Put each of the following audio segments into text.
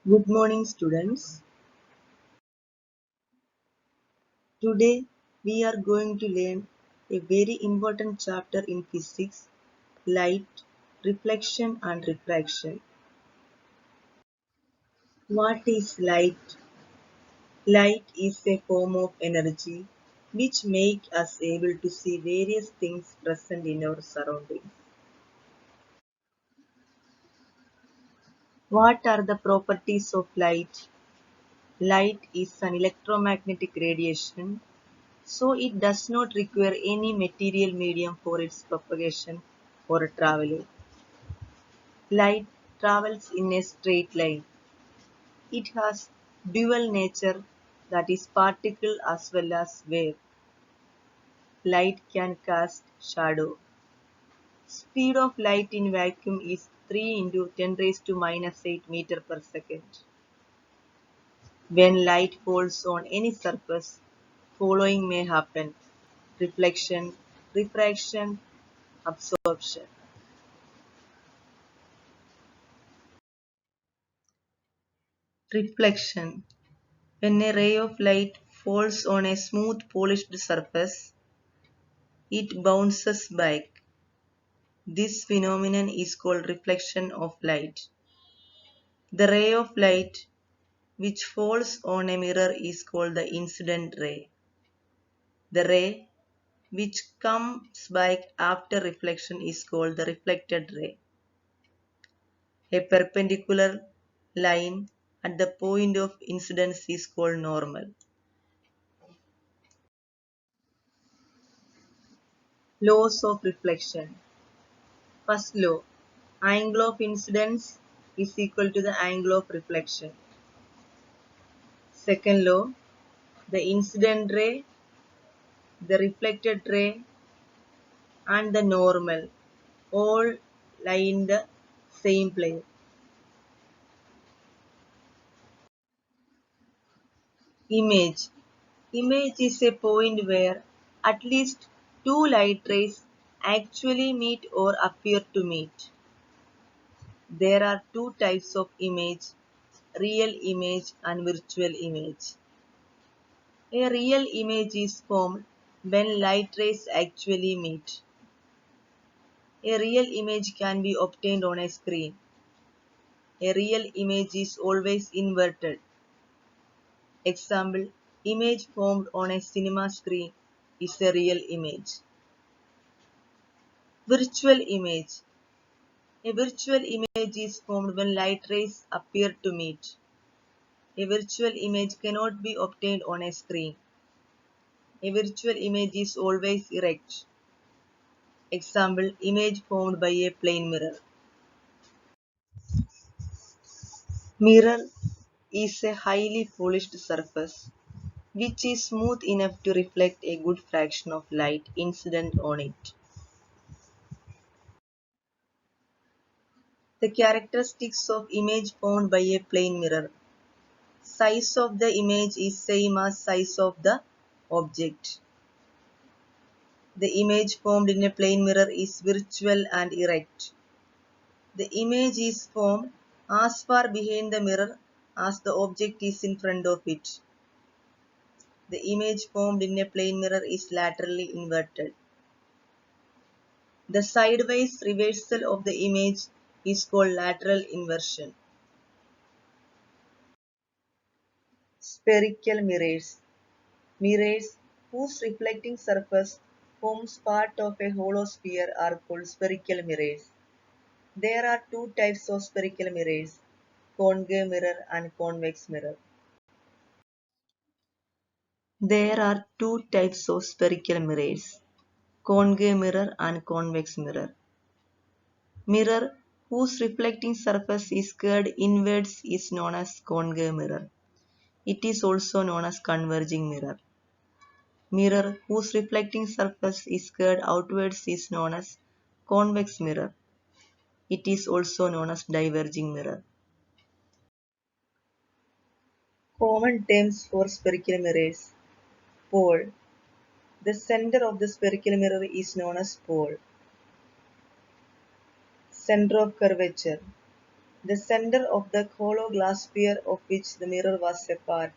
Good morning, students. Today we are going to learn a very important chapter in physics, light, reflection and refraction. What is light? Light is a form of energy which makes us able to see various things present in our surroundings. What are the properties of light? Light is an electromagnetic radiation, so it does not require any material medium for its propagation or traveling. Light travels in a straight line. It has dual nature, that is particle as well as wave. Light can cast shadow. Speed of light in vacuum is 3 into 10 raised to minus 8 meter per second. When light falls on any surface, following may happen: reflection, refraction, absorption. Reflection: when a ray of light falls on a smooth polished surface, it bounces back. This phenomenon is called reflection of light. The ray of light which falls on a mirror is called the incident ray. The ray which comes back after reflection is called the reflected ray. A perpendicular line at the point of incidence is called normal. Laws of reflection. First law: angle of incidence is equal to the angle of reflection. Second law: the incident ray, the reflected ray and the normal all lie in the same plane. Image. Image is a point where at least two light rays actually meet or appear to meet. There are two types of image: real image and virtual image. A real image is formed when light rays actually meet. A real image can be obtained on a screen. A real image is always inverted. Example: image formed on a cinema screen is a real image. Virtual image. A virtual image is formed when light rays appear to meet. A virtual image cannot be obtained on a screen. A virtual image is always erect. Example: image formed by a plane mirror. Mirror is a highly polished surface which is smooth enough to reflect a good fraction of light incident on it. The characteristics of image formed by a plane mirror. Size of the image is same as size of the object. The image formed in a plane mirror is virtual and erect. The image is formed as far behind the mirror as the object is in front of it. The image formed in a plane mirror is laterally inverted. The sideways reversal of the image is called lateral inversion. Spherical mirrors. Mirrors whose reflecting surface forms part of a hollow sphere are called spherical mirrors. There are two types of spherical mirrors: concave mirror and convex mirror. There are two types of spherical mirrors: concave mirror and convex mirror. Mirror whose reflecting surface is curved inwards is known as concave mirror. It is also known as converging mirror. Mirror whose reflecting surface is curved outwards is known as convex mirror. It is also known as diverging mirror. Common terms for spherical mirrors. Pole. The center of the spherical mirror is known as pole. Center of curvature. The center of the hollow glass sphere of which the mirror was a part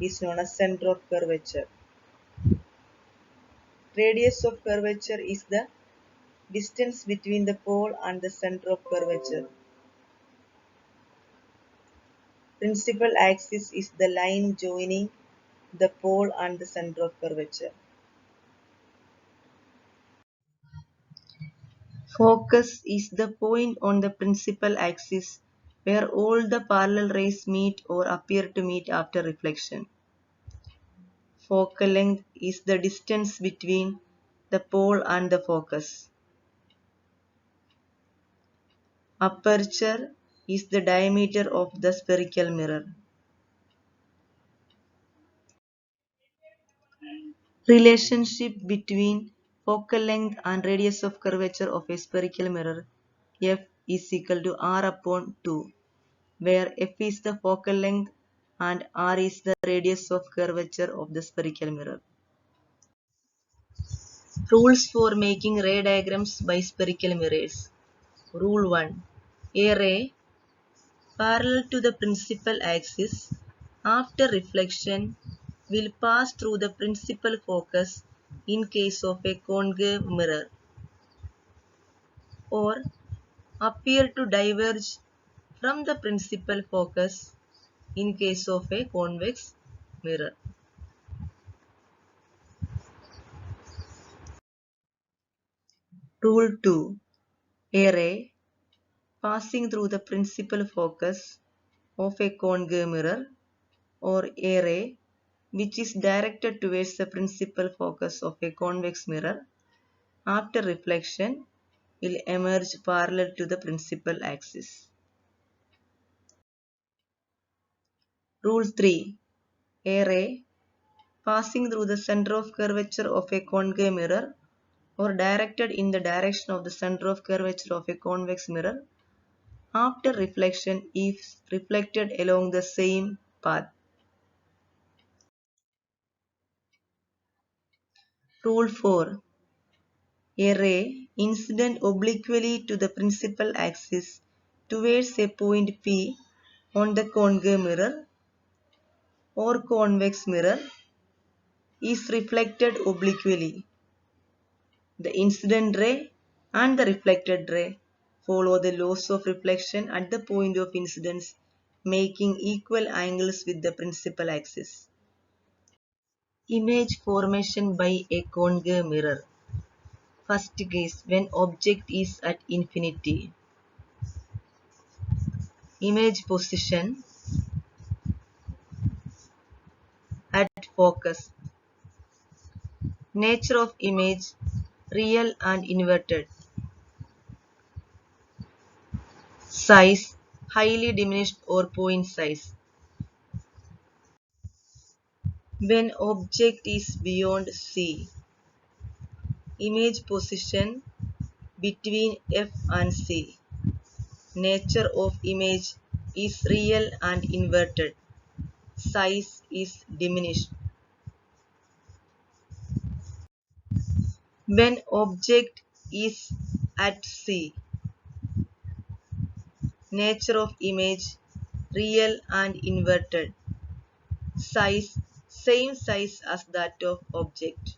is known as center of curvature. Radius of curvature is the distance between the pole and the center of curvature. Principal axis is the line joining the pole and the center of curvature. Focus is the point on the principal axis where all the parallel rays meet or appear to meet after reflection. Focal length is the distance between the pole and the focus. Aperture is the diameter of the spherical mirror. Relationship between focal length and radius of curvature of a spherical mirror f is equal to r upon 2, where f is the focal length and r is the radius of curvature of the spherical mirror. Rules for making ray diagrams by spherical mirrors. Rule 1. A ray parallel to the principal axis after reflection will pass through the principal focus in case of a concave mirror, or appear to diverge from the principal focus in case of a convex mirror. Rule 2. A ray passing through the principal focus of a concave mirror or a ray which is directed towards the principal focus of a convex mirror after reflection will emerge parallel to the principal axis. Rule 3. A ray passing through the center of curvature of a concave mirror or directed in the direction of the center of curvature of a convex mirror after reflection is reflected along the same path. Rule 4. A ray incident obliquely to the principal axis towards a point P on the concave mirror or convex mirror is reflected obliquely. The incident ray and the reflected ray follow the laws of reflection at the point of incidence, making equal angles with the principal axis. Image formation by a concave mirror. First case, when object is at infinity. Image position at focus. Nature of image, real and inverted. Size, highly diminished or point size. When object is beyond C. Image position between F and C. Nature of image is real and inverted. Size is diminished. When object is at C. Nature of image real and inverted. Size same size as that of object.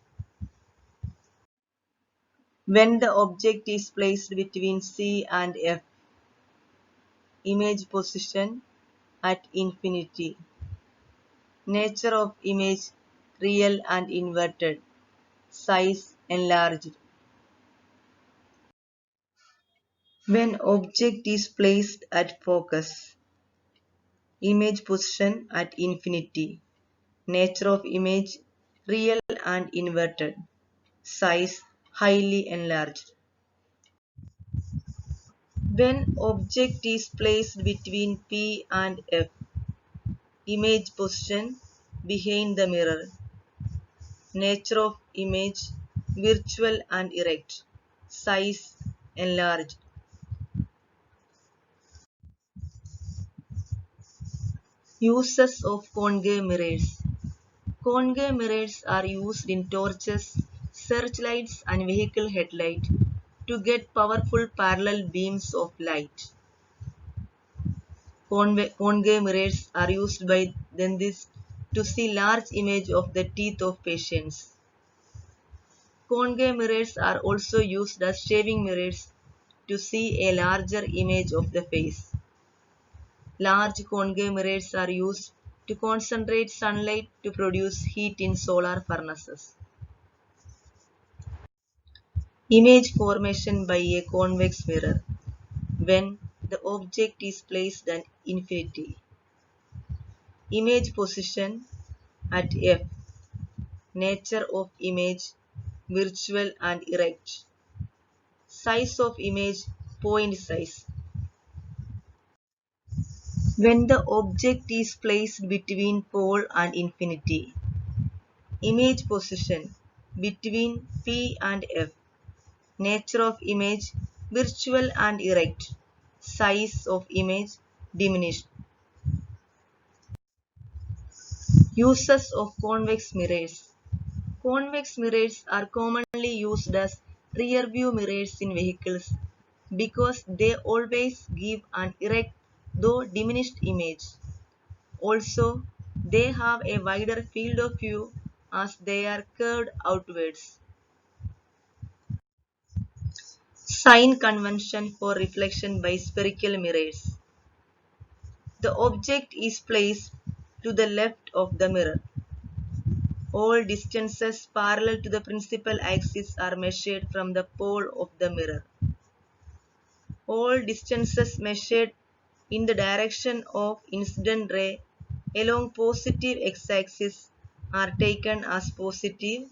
When the object is placed between C and F. Image position at infinity. Nature of image real and inverted. Size enlarged. When object is placed at focus. Image position at infinity. Nature of image real and inverted. Size highly enlarged. When object is placed between P and F. Image position behind the mirror. Nature of image virtual and erect. Size enlarged. Uses of concave mirrors. Concave mirrors are used in torches, searchlights and vehicle headlight to get powerful parallel beams of light. Concave mirrors are used by dentists to see large image of the teeth of patients. Concave mirrors are also used as shaving mirrors to see a larger image of the face. Large concave mirrors are used to concentrate sunlight to produce heat in solar furnaces. Image formation by a convex mirror when the object is placed at infinity. Image position at F. Nature of image virtual and erect. Size of image point size. When the object is placed between pole and infinity. Image position between P and F. Nature of image virtual and erect. Size of image diminished. Uses of convex mirrors. Convex mirrors are commonly used as rear view mirrors in vehicles because they always give an erect though diminished image. Also, they have a wider field of view as they are curved outwards. Sign convention for reflection by spherical mirrors. The object is placed to the left of the mirror. All distances parallel to the principal axis are measured from the pole of the mirror. All distances measured in the direction of incident ray along positive x-axis are taken as positive,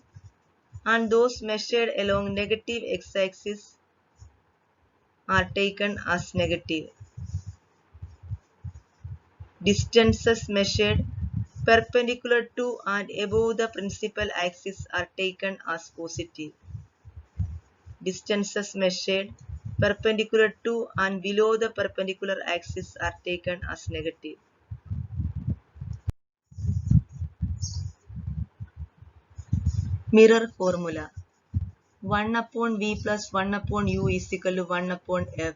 and those measured along negative x-axis are taken as negative. Distances measured perpendicular to and above the principal axis are taken as positive. Distances measured perpendicular to and below the perpendicular axis are taken as negative. Mirror formula 1 upon V plus 1 upon U is equal to 1 upon F,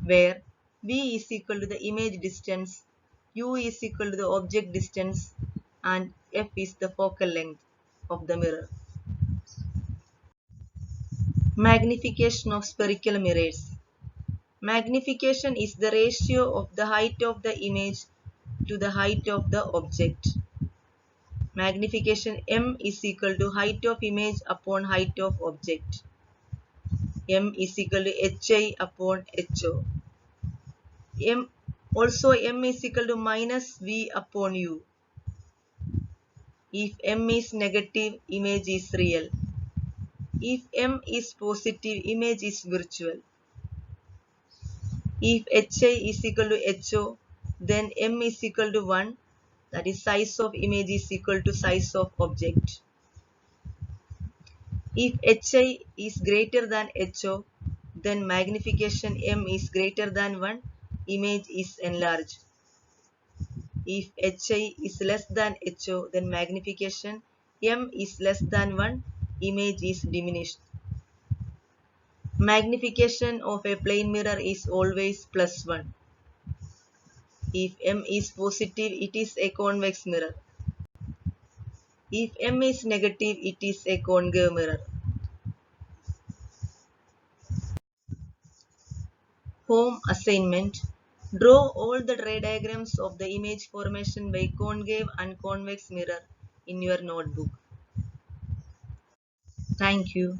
where V is equal to the image distance, U is equal to the object distance, and F is the focal length of the mirror. Magnification of spherical mirrors. Magnification is the ratio of the height of the image to the height of the object. Magnification M is equal to height of image upon height of object. M is equal to HI upon HO. M is equal to minus V upon U. If M is negative, image is real. If M is positive, image is virtual. If HI is equal to HO, then M is equal to 1, that is size of image is equal to size of object. If HI is greater than HO, then magnification M is greater than 1, image is enlarged. If HI is less than HO, then magnification M is less than 1, image is diminished. Magnification of a plane mirror is always plus 1. If M is positive, it is a convex mirror. If M is negative, it is a concave mirror. Home assignment. Draw all the ray diagrams of the image formation by concave and convex mirror in your notebook. Thank you.